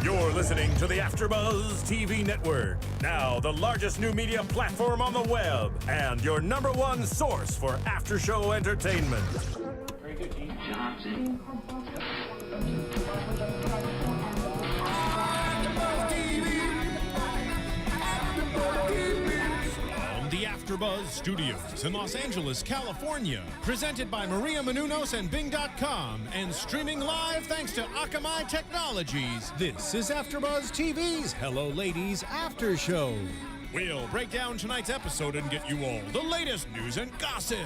You're listening to the AFTERBUZZ TV network, now the largest new media platform on the web, and your #1 source for after-show entertainment. Very good, Keith. Johnson. The AFTERBUZZ Studios in Los Angeles, California. Presented by Maria Menounos and Bing.com and streaming live thanks to Akamai Technologies. This is AFTERBUZZ TV's Hello Ladies After Show. We'll break down tonight's episode and get you all the latest news and gossip.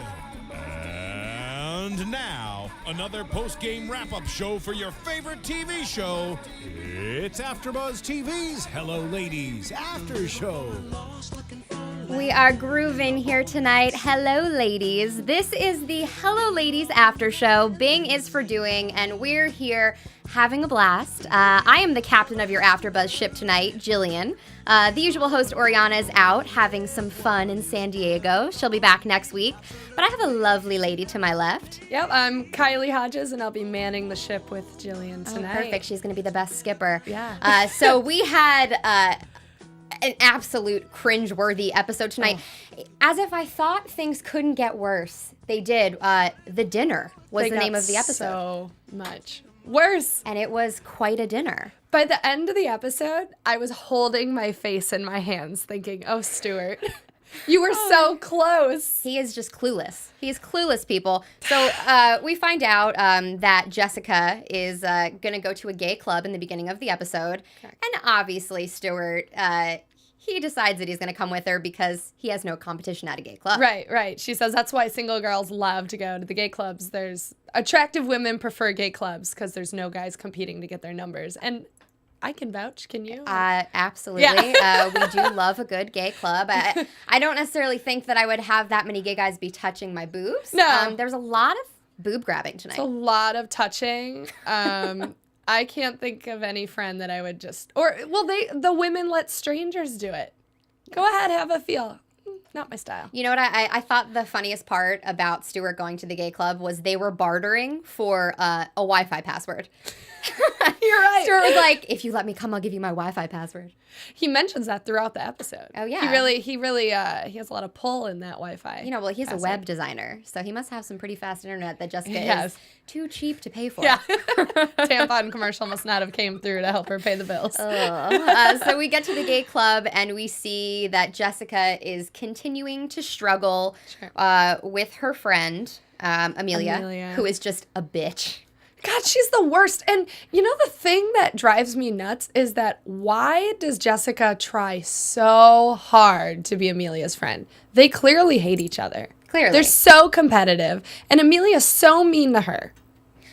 And now, another post-game wrap-up show for your favorite TV show. It's AFTERBUZZ TV's Hello Ladies After Show. We are grooving here tonight. Hello, ladies. This is the Hello Ladies After Show. Bing is for doing, and we're here having a blast. I am the captain of your AfterBuzz ship tonight, Jillian. The usual host, Oriana, is out having some fun in San Diego. She'll be back next week. But I have a lovely lady to my left. Yep, I'm Kylie Hodges, and I'll be manning the ship with Jillian tonight. Oh, perfect. She's going to be the best skipper. Yeah. So we had an absolute cringe-worthy episode tonight. Oh. As if I thought things couldn't get worse. They did. The Dinner was the name of the episode. So much worse. And it was quite a dinner. By the end of the episode, I was holding my face in my hands thinking, oh, Stuart, you were so close. He is just clueless. He's clueless, people. So we find out that Jessica is going to go to a gay club in the beginning of the episode. Okay. And obviously, Stuart, he decides that he's going to come with her because he has no competition at a gay club. Right. She says that's why single girls love to go to the gay clubs. There's attractive women prefer gay clubs because there's no guys competing to get their numbers. And I can vouch. Can you? Absolutely. Yeah. We do love a good gay club. I don't necessarily think that I would have that many gay guys be touching my boobs. No. There's a lot of boob grabbing tonight. It's a lot of touching. I can't think of any friend that I would just, the women let strangers do it. Go ahead, have a feel. Not my style. You know what? I thought the funniest part about Stuart going to the gay club was they were bartering for a Wi-Fi password. You're right. Stuart was like, if you let me come, I'll give you my Wi-Fi password. He mentions that throughout the episode. Oh, yeah. He really has a lot of pull in that Wi-Fi. You know, well, he's password. a web designer, so he must have some pretty fast internet that Jessica is too cheap to pay for. Yeah. Tampon commercial must not have came through to help her pay the bills. So we get to the gay club, and we see that Jessica is continuing to struggle with her friend, Amelia, who is just a bitch. God, she's the worst. And you know the thing that drives me nuts is that why does Jessica try so hard to be Amelia's friend? They clearly hate each other. Clearly. They're so competitive. And Amelia's so mean to her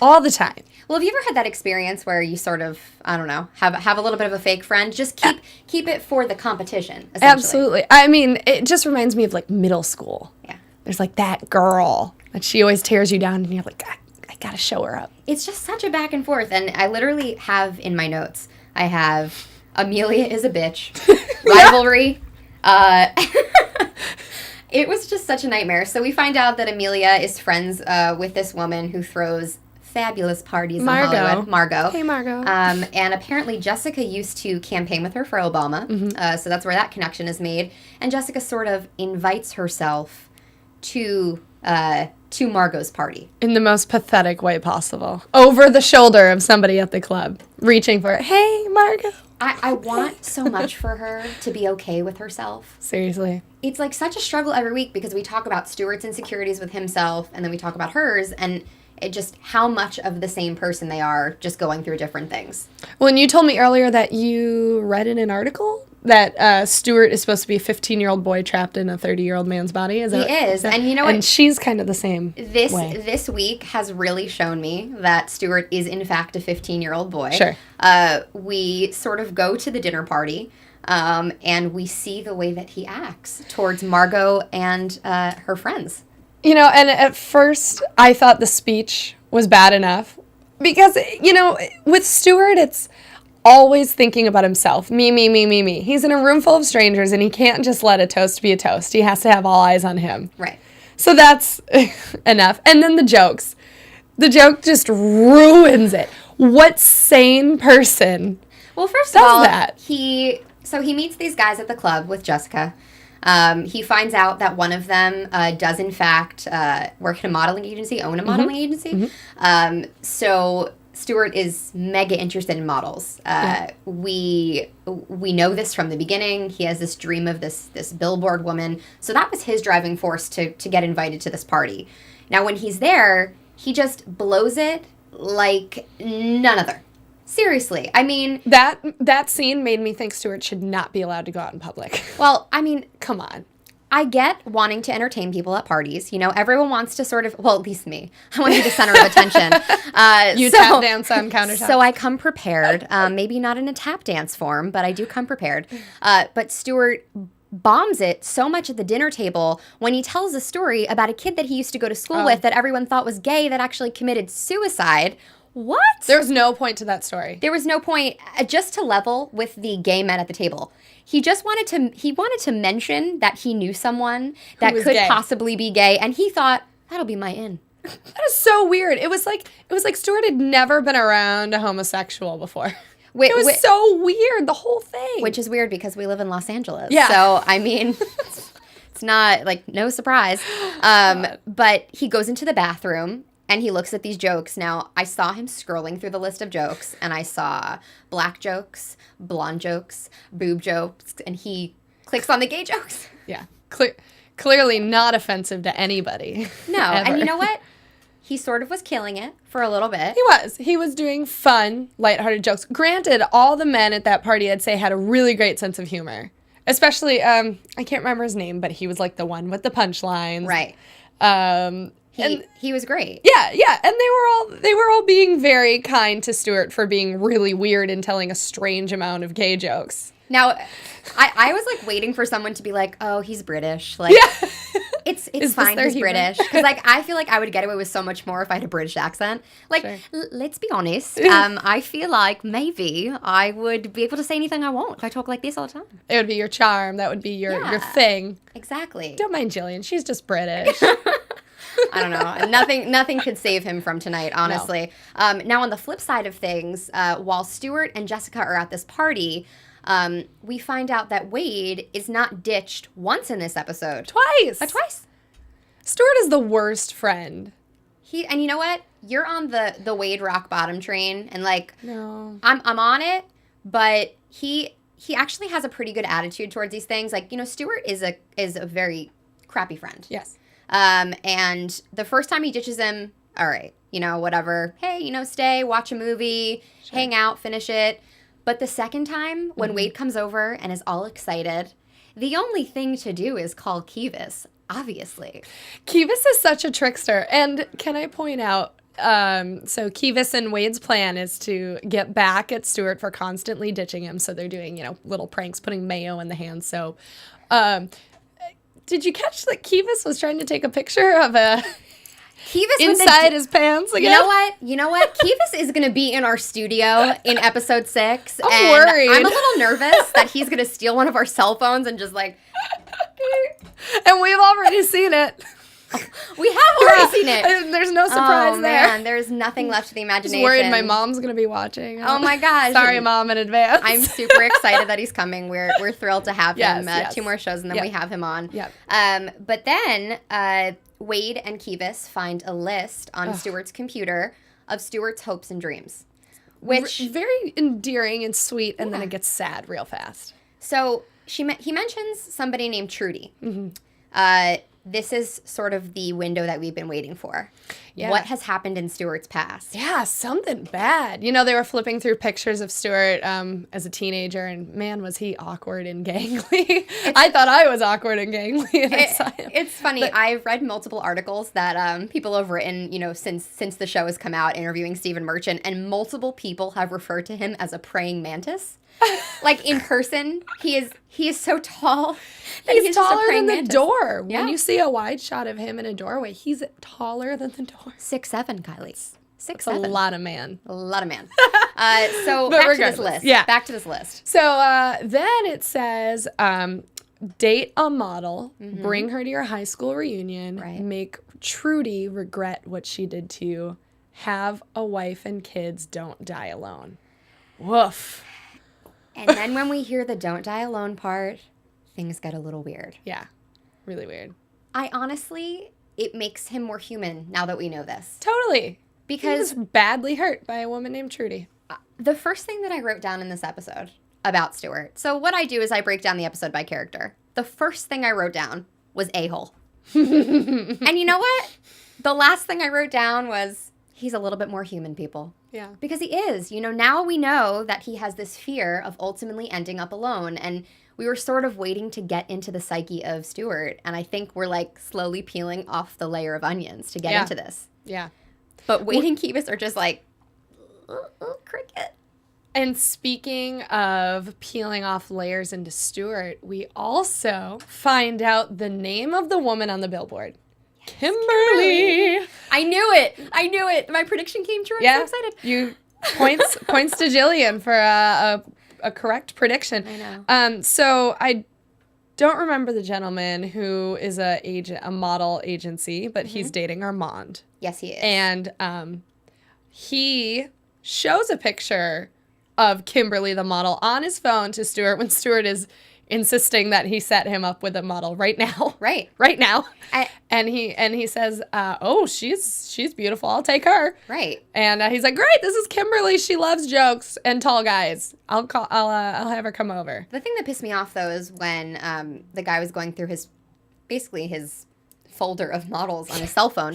all the time. Well, have you ever had that experience where you sort of, I don't know, have a little bit of a fake friend? Just keep it for the competition, essentially. Absolutely. I mean, it just reminds me of like middle school. Yeah. There's like that girl that she always tears you down and you're like, I gotta show her up. It's just such a back and forth. And I literally have in my notes, I have Amelia is a bitch, rivalry. It was just such a nightmare. So we find out that Amelia is friends with this woman who throws fabulous parties in Hollywood. Margot. Hey, Margot. And apparently Jessica used to campaign with her for Obama. Mm-hmm. So that's where that connection is made. And Jessica sort of invites herself to Margot's party. In the most pathetic way possible. Over the shoulder of somebody at the club, reaching for it. Hey, Margot. I want so much for her to be okay with herself. Seriously. It's like such a struggle every week because we talk about Stuart's insecurities with himself and then we talk about hers and it just how much of the same person they are just going through different things. Well, and you told me earlier that you read in an article that Stuart is supposed to be a 15-year-old boy trapped in a 30-year-old man's body. Is that, he is. And you know what? And she's kind of the same way. This week has really shown me that Stuart is, in fact, a 15-year-old boy. Sure. We sort of go to the dinner party, and we see the way that he acts towards Margot and her friends. You know, and at first, I thought the speech was bad enough. Because, you know, with Stuart, it's always thinking about himself. Me. He's in a room full of strangers, and he can't just let a toast be a toast. He has to have all eyes on him. Right. So that's enough. And then the jokes. The joke just ruins it. What sane person Well, first of all, that? he meets these guys at the club with Jessica. He finds out that one of them does, in fact, work at a modeling agency, own a modeling agency. So Stuart is mega interested in models. We know this from the beginning. He has this dream of this billboard woman. So that was his driving force to get invited to this party. Now, when he's there, he just blows it like none other. Seriously. I mean... That scene made me think Stuart should not be allowed to go out in public. Well, I mean... Come on. I get wanting to entertain people at parties. You know, everyone wants to sort of... Well, at least me. I want to be the center of attention. You tap dance on countertops. So I come prepared. Maybe not in a tap dance form, but I do come prepared. But Stuart bombs it so much at the dinner table when he tells a story about a kid that he used to go to school with that everyone thought was gay that actually committed suicide. What? There was no point to that story. There was no point, just to level with the gay men at the table. He just wanted to mention that he knew someone that could possibly be gay, and he thought, that'll be my in. That is so weird. It was like Stuart had never been around a homosexual before. It was so weird, the whole thing. Which is weird because we live in Los Angeles. Yeah. So, I mean, it's not, like, no surprise. But he goes into the bathroom, and he looks at these jokes. Now, I saw him scrolling through the list of jokes, and I saw black jokes, blonde jokes, boob jokes, and he clicks on the gay jokes. Yeah. Clearly not offensive to anybody. No. Ever. And you know what? He sort of was killing it for a little bit. He was doing fun, lighthearted jokes. Granted, all the men at that party, I'd say, had a really great sense of humor. Especially, I can't remember his name, but he was like the one with the punchlines. Right. He was great. Yeah, and they were all being very kind to Stuart for being really weird and telling a strange amount of gay jokes. Now, I was like waiting for someone to be like, "Oh, he's British." Like, yeah. It's fine. He's British. Because like I feel like I would get away with so much more if I had a British accent. Like, sure. Let's be honest. I feel like maybe I would be able to say anything I want if I talk like this all the time. It would be your charm. That would be your thing. Exactly. Don't mind Jillian. She's just British. I don't know. Nothing could save him from tonight, honestly. No. Now, on the flip side of things, while Stuart and Jessica are at this party, we find out that Wade is not ditched once in this episode. Twice. But twice. Stuart is the worst friend. And you know what? You're on the Wade rock bottom train, and like, no, I'm on it, but he actually has a pretty good attitude towards these things. Like, you know, Stuart is a very crappy friend. Yes. And the first time he ditches him, all right, you know, whatever. Hey, you know, stay, watch a movie, hang out, finish it. But the second time, when Wade comes over and is all excited, the only thing to do is call Kevis, obviously. Kevis is such a trickster. And can I point out, so Kevis and Wade's plan is to get back at Stuart for constantly ditching him. So they're doing, you know, little pranks, putting mayo in the hand soap. Did you catch that Kevis was trying to take a picture of a... Kevis inside his pants again? You know what? Kevis is going to be in our studio in episode 6. I'm worried. I'm a little nervous that he's going to steal one of our cell phones and just like... And we've already seen it. We have already seen it. There's no surprise there. Man, there's nothing left to the imagination. I'm worried my mom's going to be watching. Oh my gosh. Sorry, Mom, in advance. I'm super excited that he's coming. We're thrilled to have him. Yes. 2 more shows and then we have him on. Yep. But then Wade and Kevis find a list on Stuart's computer of Stuart's hopes and dreams. Which very endearing and sweet, and then it gets sad real fast. So he mentions somebody named Trudy. This is sort of the window that we've been waiting for. Yeah. What has happened in Stuart's past? Yeah, something bad. You know, they were flipping through pictures of Stuart as a teenager, and man, was he awkward and gangly. I thought I was awkward and gangly, and I saw him. It's funny. I've read multiple articles that people have written, you know, since the show has come out, interviewing Stephen Merchant, and multiple people have referred to him as a praying mantis. Like, in person, he is so tall that he's taller than the mantis. door. Yeah. When you see a wide shot of him in a doorway, he's taller than the door. 6'7", Kylie. 6'7". A lot of man. A lot of man. So But back to this regardless, list. yeah. Back to this list. So then it says, date a model, bring her to your high school reunion, make Trudy regret what she did to you, have a wife and kids, don't die alone. Woof. And then when we hear the don't die alone part, things get a little weird. Yeah. Really weird. It makes him more human now that we know this. Totally. Because he was badly hurt by a woman named Trudy. The first thing that I wrote down in this episode about Stuart. So what I do is I break down the episode by character. The first thing I wrote down was a-hole. And you know what? The last thing I wrote down was he's a little bit more human, people. Yeah. Because he is. Now we know that he has this fear of ultimately ending up alone. And we were sort of waiting to get into the psyche of Stuart. And I think we're like slowly peeling off the layer of onions to get into this. Yeah. But Wade and Kevis are just like, cricket. And speaking of peeling off layers into Stuart, we also find out the name of the woman on the billboard. Kimberly. I knew it. My prediction came true. I'm so excited. You points to Jillian for a correct prediction. I know. So I don't remember the gentleman who is a model agency, but he's dating Armand. Yes, he is. And he shows a picture of Kimberly, the model, on his phone to Stuart when Stuart is insisting that he set him up with a model right now. Right now. And he says, "Oh, she's beautiful. I'll take her." Right. And he's like, "Great, this is Kimberly. She loves jokes and tall guys. I'll have her come over." The thing that pissed me off though is when the guy was going through his folder of models on his cell phone.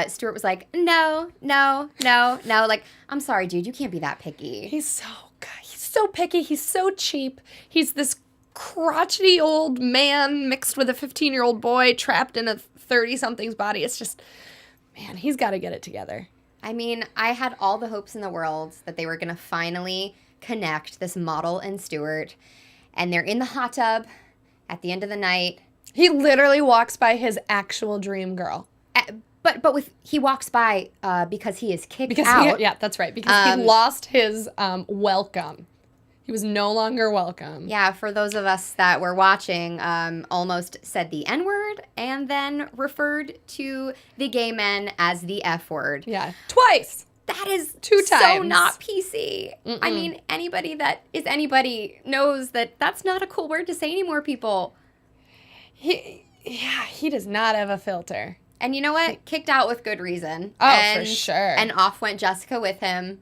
Stuart was like, no. Like, I'm sorry, dude, you can't be that picky. He's so picky. He's so cheap. He's this crotchety old man mixed with a 15-year-old boy trapped in a 30-something's body. It's just, man, he's got to get it together. I mean, I had all the hopes in the world that they were going to finally connect this model and Stuart, and they're in the hot tub at the end of the night. He literally walks by his actual dream girl. But he walks by because he is kicked out. Yeah, that's right. Because he lost his welcome. He was no longer welcome. Yeah, for those of us that were watching, almost said the N-word and then referred to the gay men as the F-word. Yeah, twice. That is 2 times. So not PC. Mm-mm. I mean, anybody that is anybody knows that that's not a cool word to say anymore, people. He does not have a filter. And you know what? Kicked out with good reason. Oh, for sure. And off went Jessica with him.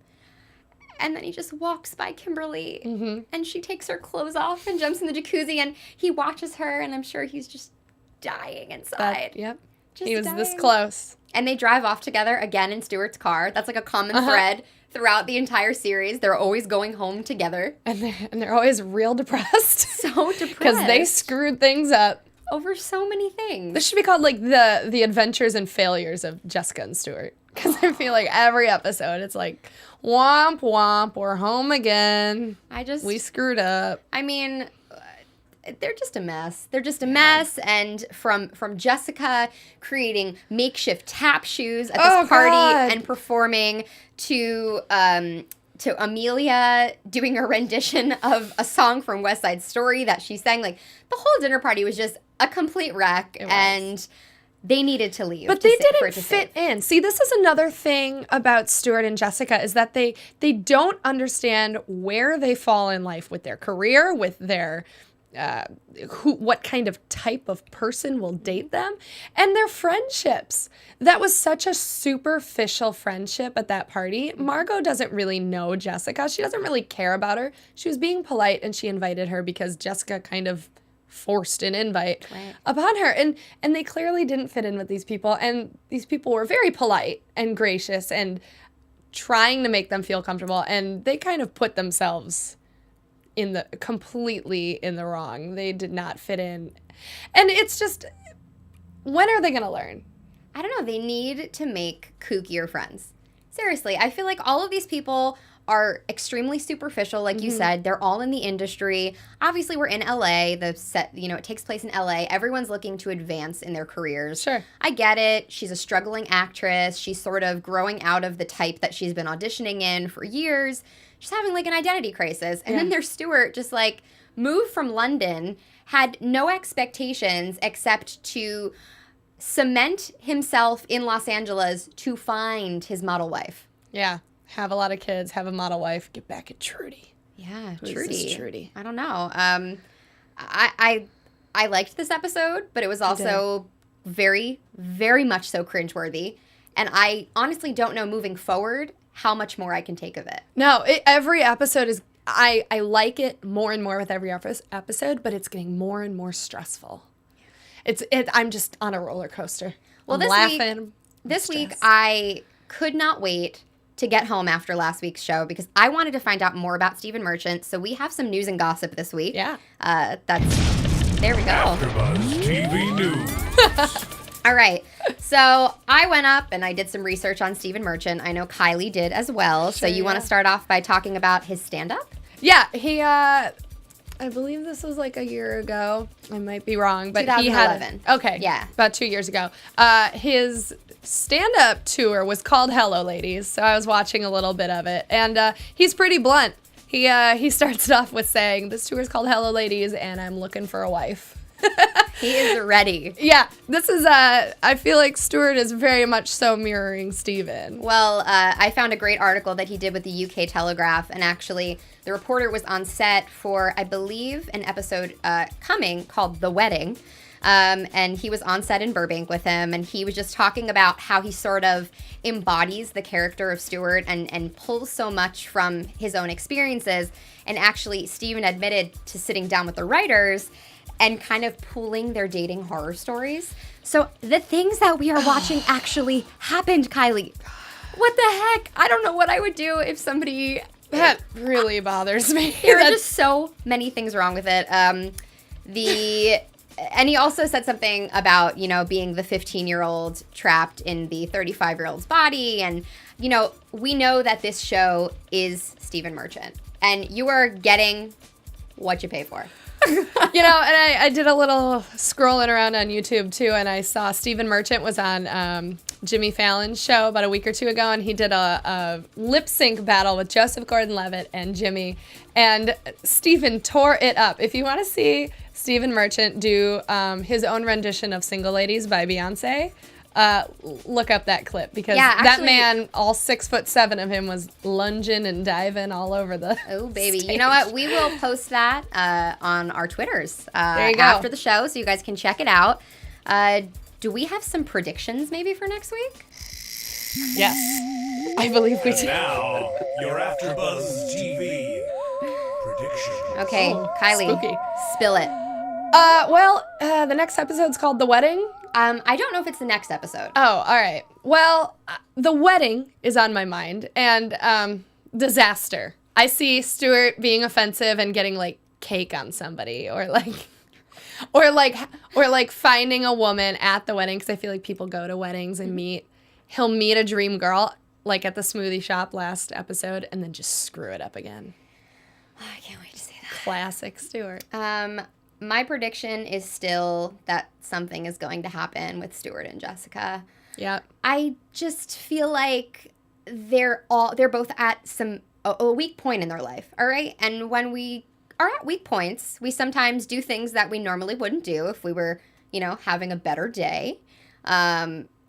And then he just walks by Kimberly. Mm-hmm. And she takes her clothes off and jumps in the jacuzzi. And he watches her. And I'm sure he's just dying inside. Yep. Just he was dying. this close. And they drive off together again in Stuart's car. That's like a common thread throughout the entire series. They're always going home together. And they're always real depressed. So depressed. Because they screwed things up. Over so many things. This should be called like the adventures and failures of Jessica and Stuart. Because I feel like every episode it's like, womp womp, we're home again. We screwed up. I mean, they're just a mess. They're just a mess. And from Jessica creating makeshift tap shoes at this party and performing to Amelia doing a rendition of a song from West Side Story that she sang. Like, the whole dinner party was just a complete wreck, and they needed to leave. But they didn't fit in. See, this is another thing about Stuart and Jessica is that they don't understand where they fall in life with their career, with their what kind of type of person will date them, and their friendships. That was such a superficial friendship at that party. Margot doesn't really know Jessica. She doesn't really care about her. She was being polite, and she invited her because Jessica kind of forced an invite upon her. And they clearly didn't fit in with these people. And these people were very polite and gracious and trying to make them feel comfortable. And they kind of put themselves completely in the wrong. They did not fit in. And it's just, when are they going to learn? I don't know. They need to make kookier friends. Seriously, I feel like all of these people are extremely superficial, like you said. They're all in the industry. Obviously, we're in LA. The set, it takes place in LA. Everyone's looking to advance in their careers. Sure. I get it. She's a struggling actress. She's sort of growing out of the type that she's been auditioning in for years. She's having like an identity crisis. And then there's Stuart, just like moved from London, had no expectations except to cement himself in Los Angeles to find his model wife. Yeah. Have a lot of kids, have a model wife, get back at Trudy. Yeah, Who's Trudy. this Trudy? I don't know. I liked this episode, but it was also very, very much so cringeworthy. And I honestly don't know moving forward how much more I can take of it. No, every episode is. I like it more and more with every episode, but it's getting more and more stressful. I'm just on a roller coaster. Well, this week I could not wait to get home after last week's show because I wanted to find out more about Stephen Merchant. So we have some news and gossip this week. Yeah. There we go. AfterBuzz TV News. All right. So I went up and I did some research on Stephen Merchant. I know Kylie did as well. So you want to start off by talking about his stand-up? Yeah, he, I believe this was like a year ago. I might be wrong, but he had 2011. Okay. Yeah. About 2 years ago. His stand-up tour was called Hello Ladies, so I was watching a little bit of it, and he's pretty blunt. He starts it off with saying, "This tour is called Hello Ladies, and I'm looking for a wife." He is ready. Yeah, this is, I feel like Stuart is very much so mirroring Stephen. Well, I found a great article that he did with the UK Telegraph, and actually the reporter was on set for, I believe, an episode coming called The Wedding, and he was on set in Burbank with him, and he was just talking about how he sort of embodies the character of Stuart and pulls so much from his own experiences, and actually Stephen admitted to sitting down with the writers and kind of pooling their dating horror stories. So the things that we are watching actually happened, Kylie. What the heck? I don't know what I would do if somebody... That really bothers me. There are just so many things wrong with it. And he also said something about, being the 15-year-old trapped in the 35-year-old's body. And, we know that this show is Stephen Merchant. And you are getting what you pay for. And I did a little scrolling around on YouTube too, and I saw Stephen Merchant was on Jimmy Fallon's show about a week or two ago, and he did a lip sync battle with Joseph Gordon-Levitt and Jimmy, and Stephen tore it up. If you want to see Stephen Merchant do his own rendition of Single Ladies by Beyonce, look up that clip, because that man, all 6'7" of him, was lunging and diving all over the Oh, baby. stage. You know what? We will post that on our Twitters There you go. after the show, so you guys can check it out. Do we have some predictions maybe for next week? Yes, I believe we do. Now, your AfterBuzz TV prediction. Okay, Kylie, spooky. spill it. The next episode's called The Wedding. I don't know if it's the next episode. Oh, all right. Well, the wedding is on my mind, and disaster. I see Stuart being offensive and getting like cake on somebody, or finding a woman at the wedding, because I feel like people go to weddings and meet. He'll meet a dream girl, like at the smoothie shop last episode, and then just screw it up again. I can't wait to see that. Classic Stuart. My prediction is still that something is going to happen with Stuart and Jessica. Yep. I just feel like they're both at a weak point in their life, all right? And when we are at weak points, we sometimes do things that we normally wouldn't do if we were, having a better day.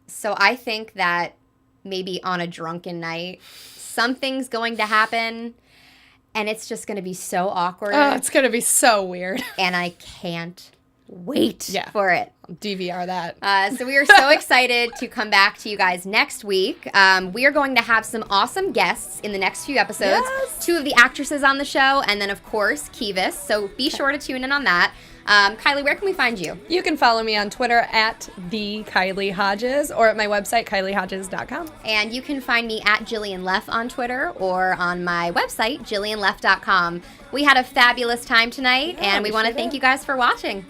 So I think that maybe on a drunken night, something's going to happen, and it's just going to be so awkward. Oh, it's going to be so weird. And I can't wait for it. DVR that. So we are so excited to come back to you guys next week. We are going to have some awesome guests in the next few episodes. Yes. 2 of the actresses on the show, and then, of course, Kevis. So be sure to tune in on that. Kylie, where can we find you? You can follow me on Twitter at the Kylie Hodges, or at my website, KylieHodges.com. And you can find me at Jillian Leff on Twitter, or on my website, JillianLeff.com. We had a fabulous time tonight, and we want to thank you guys for watching.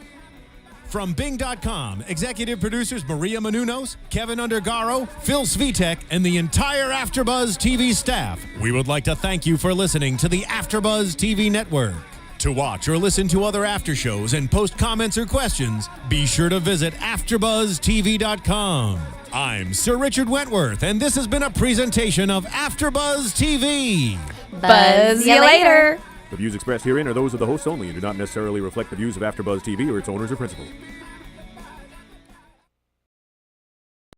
From Bing.com, executive producers Maria Menounos, Kevin Undergaro, Phil Svitek, and the entire AfterBuzz TV staff, we would like to thank you for listening to the AfterBuzz TV network. To watch or listen to other after shows and post comments or questions, be sure to visit AfterBuzzTV.com. I'm Sir Richard Wentworth, and this has been a presentation of AfterBuzz TV. Buzz you later. The views expressed herein are those of the hosts only and do not necessarily reflect the views of AfterBuzz TV or its owners or principals.